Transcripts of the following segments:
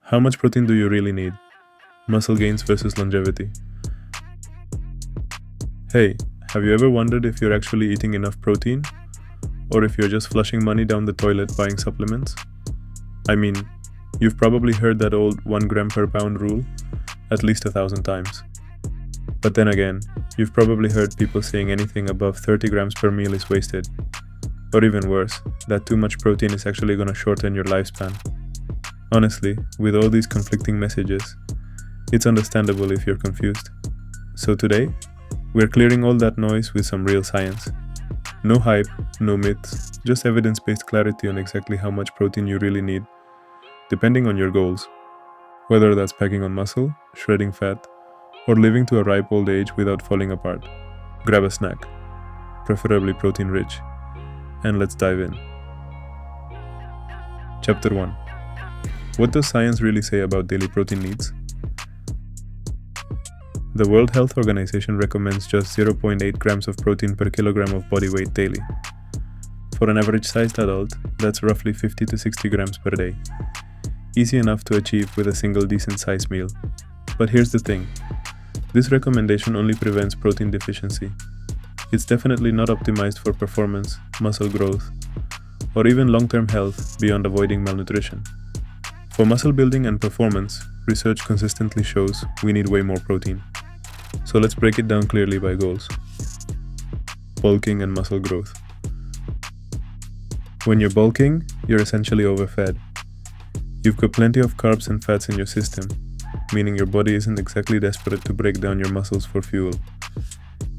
How much protein do you really need? Muscle gains versus longevity. Hey, have you ever wondered if you're actually eating enough protein? Or if you're just flushing money down the toilet buying supplements? I mean, you've probably heard that old 1 gram per pound rule at least 1,000 times. But then again, you've probably heard people saying anything above 30 grams per meal is wasted. Or even worse, that too much protein is actually gonna shorten your lifespan. Honestly, with all these conflicting messages, it's understandable if you're confused. So today, we're clearing all that noise with some real science. No hype, no myths, just evidence-based clarity on exactly how much protein you really need, depending on your goals. Whether that's packing on muscle, shredding fat, or living to a ripe old age without falling apart. Grab a snack, preferably protein-rich, and let's dive in. Chapter 1. What does science really say about daily protein needs? The World Health Organization recommends just 0.8 grams of protein per kilogram of body weight daily. For an average-sized adult, that's roughly 50 to 60 grams per day. Easy enough to achieve with a single decent-sized meal. But here's the thing. This recommendation only prevents protein deficiency. It's definitely not optimized for performance, muscle growth, or even long-term health beyond avoiding malnutrition. For muscle building and performance, research consistently shows we need way more protein. So let's break it down clearly by goals. Bulking and muscle growth. When you're bulking, you're essentially overfed. You've got plenty of carbs and fats in your system, meaning your body isn't exactly desperate to break down your muscles for fuel.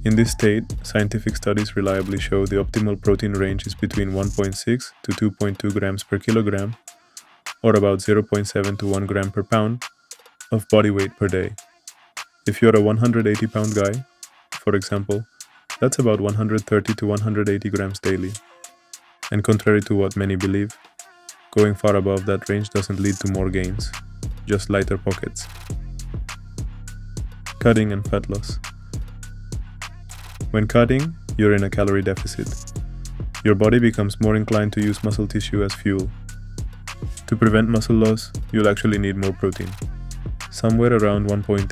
In this state, scientific studies reliably show the optimal protein range is between 1.6 to 2.2 grams per kilogram, or about 0.7 to 1 gram per pound, of body weight per day. If you're a 180-pound guy, for example, that's about 130 to 180 grams daily. And contrary to what many believe, going far above that range doesn't lead to more gains, just lighter pockets. Cutting and fat loss. When cutting, you're in a calorie deficit. Your body becomes more inclined to use muscle tissue as fuel. To prevent muscle loss, you'll actually need more protein, somewhere around 1.8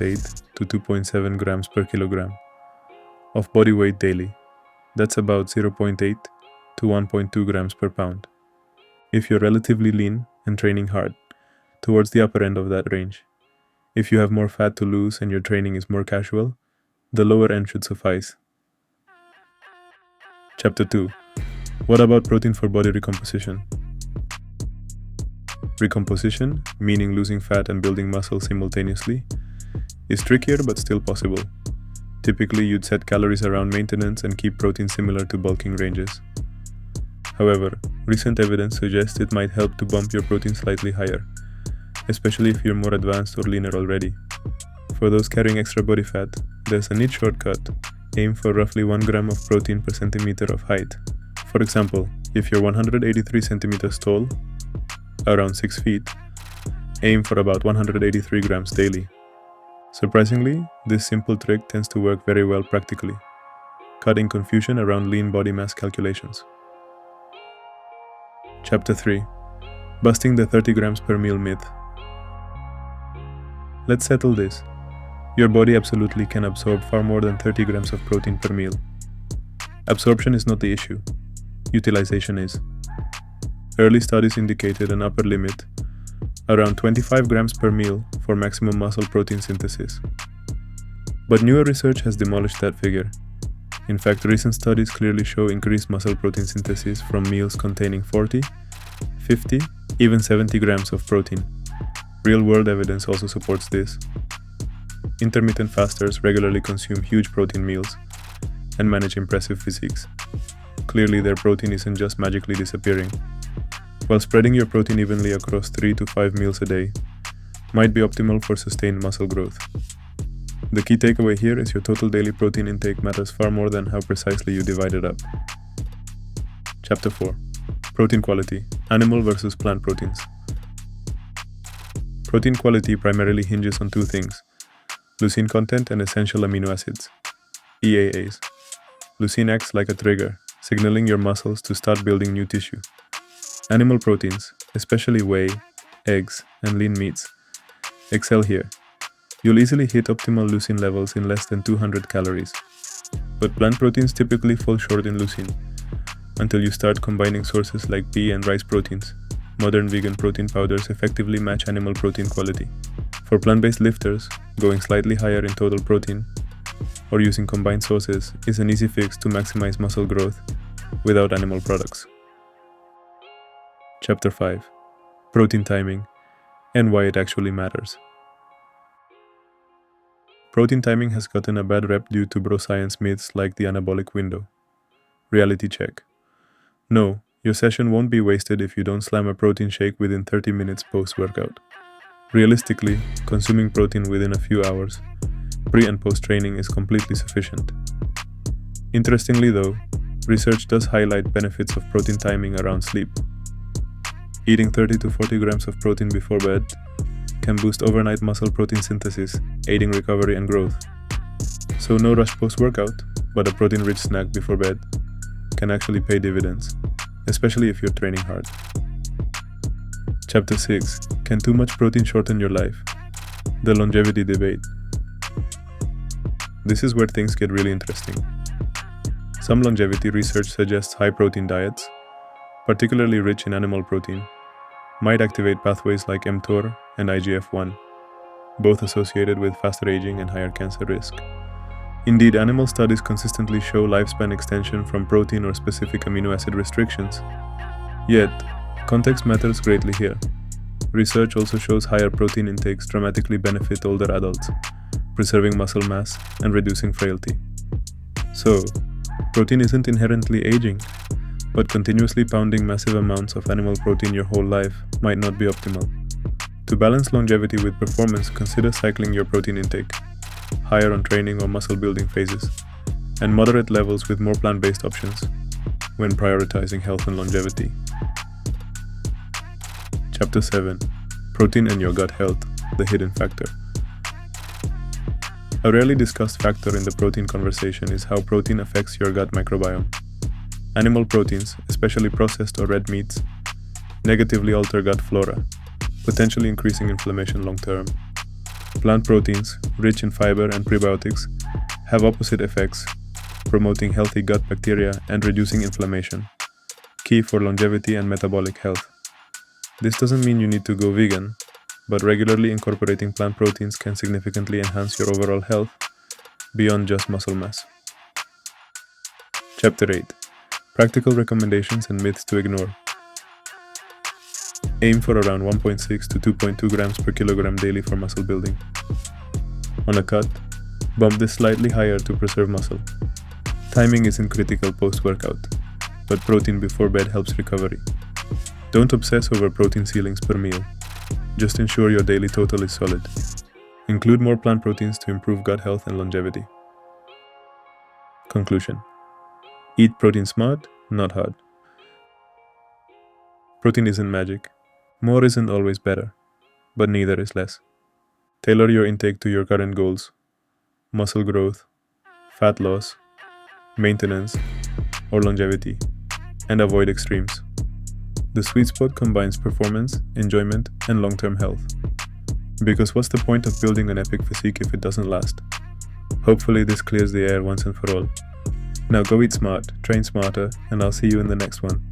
to 2.7 grams per kilogram of body weight daily. That's about 0.8 to 1.2 grams per pound. If you're relatively lean and training hard, towards the upper end of that range. If you have more fat to lose and your training is more casual, the lower end should suffice. Chapter 2. What about protein for body recomposition? Recomposition, meaning losing fat and building muscle simultaneously, is trickier but still possible. Typically, you'd set calories around maintenance and keep protein similar to bulking ranges. However, recent evidence suggests it might help to bump your protein slightly higher, especially if you're more advanced or leaner already. For those carrying extra body fat, there's a neat shortcut. Aim for roughly 1 gram of protein per centimeter of height. For example, if you're 183 centimeters tall, around 6 feet, aim for about 183 grams daily. Surprisingly, this simple trick tends to work very well practically, cutting confusion around lean body mass calculations. Chapter 3. Busting the 30 grams per meal myth. Let's settle this. Your body absolutely can absorb far more than 30 grams of protein per meal. Absorption is not the issue. Utilization is. Early studies indicated an upper limit, around 25 grams per meal for maximum muscle protein synthesis. But newer research has demolished that figure. In fact, recent studies clearly show increased muscle protein synthesis from meals containing 40, 50, even 70 grams of protein. Real-world evidence also supports this. Intermittent fasters regularly consume huge protein meals and manage impressive physiques. Clearly, their protein isn't just magically disappearing. While spreading your protein evenly across 3 to 5 meals a day might be optimal for sustained muscle growth. The key takeaway here is your total daily protein intake matters far more than how precisely you divide it up. Chapter 4. Protein quality, animal versus plant proteins. Protein quality primarily hinges on two things: leucine content and essential amino acids, EAAs. Leucine acts like a trigger, signaling your muscles to start building new tissue. Animal proteins, especially whey, eggs, and lean meats, Excel here. You'll easily hit optimal leucine levels in less than 200 calories. But plant proteins typically fall short in leucine until you start combining sources like pea and rice proteins. Modern vegan protein powders effectively match animal protein quality. For plant-based lifters, going slightly higher in total protein or using combined sources is an easy fix to maximize muscle growth without animal products. Chapter 5: Protein Timing and Why It Actually Matters. Protein timing has gotten a bad rep due to bro science myths like the anabolic window. Reality check. No, your session won't be wasted if you don't slam a protein shake within 30 minutes post-workout. Realistically, consuming protein within a few hours, pre- and post-training, is completely sufficient. Interestingly though, research does highlight benefits of protein timing around sleep. Eating 30 to 40 grams of protein before bed can boost overnight muscle protein synthesis, aiding recovery and growth. So no rush post-workout, but a protein-rich snack before bed can actually pay dividends, especially if you're training hard. Chapter 6: Can too much protein shorten your life? The longevity debate. This is where things get really interesting. Some longevity research suggests high-protein diets, particularly rich in animal protein, might activate pathways like mTOR and IGF-1, both associated with faster aging and higher cancer risk. Indeed, animal studies consistently show lifespan extension from protein or specific amino acid restrictions. Yet, context matters greatly here. Research also shows higher protein intakes dramatically benefit older adults, preserving muscle mass and reducing frailty. So, protein isn't inherently aging, but continuously pounding massive amounts of animal protein your whole life might not be optimal. To balance longevity with performance, consider cycling your protein intake, higher on training or muscle building phases, and moderate levels with more plant-based options when prioritizing health and longevity. Chapter 7: Protein and your gut health, the hidden factor. A rarely discussed factor in the protein conversation is how protein affects your gut microbiome. Animal proteins, especially processed or red meats, negatively alter gut flora, potentially increasing inflammation long-term. Plant proteins, rich in fiber and prebiotics, have opposite effects, promoting healthy gut bacteria and reducing inflammation, key for longevity and metabolic health. This doesn't mean you need to go vegan, but regularly incorporating plant proteins can significantly enhance your overall health beyond just muscle mass. Chapter 8: Practical recommendations and myths to ignore. Aim for around 1.6 to 2.2 grams per kilogram daily for muscle building. On a cut, bump this slightly higher to preserve muscle. Timing isn't critical post-workout, but protein before bed helps recovery. Don't obsess over protein ceilings per meal. Just ensure your daily total is solid. Include more plant proteins to improve gut health and longevity. Conclusion: eat protein smart, not hard. Protein isn't magic. More isn't always better, but neither is less. Tailor your intake to your current goals: muscle growth, fat loss, maintenance, or longevity, and avoid extremes. The sweet spot combines performance, enjoyment, and long-term health. Because what's the point of building an epic physique if it doesn't last? Hopefully this clears the air once and for all. Now go eat smart, train smarter, and I'll see you in the next one.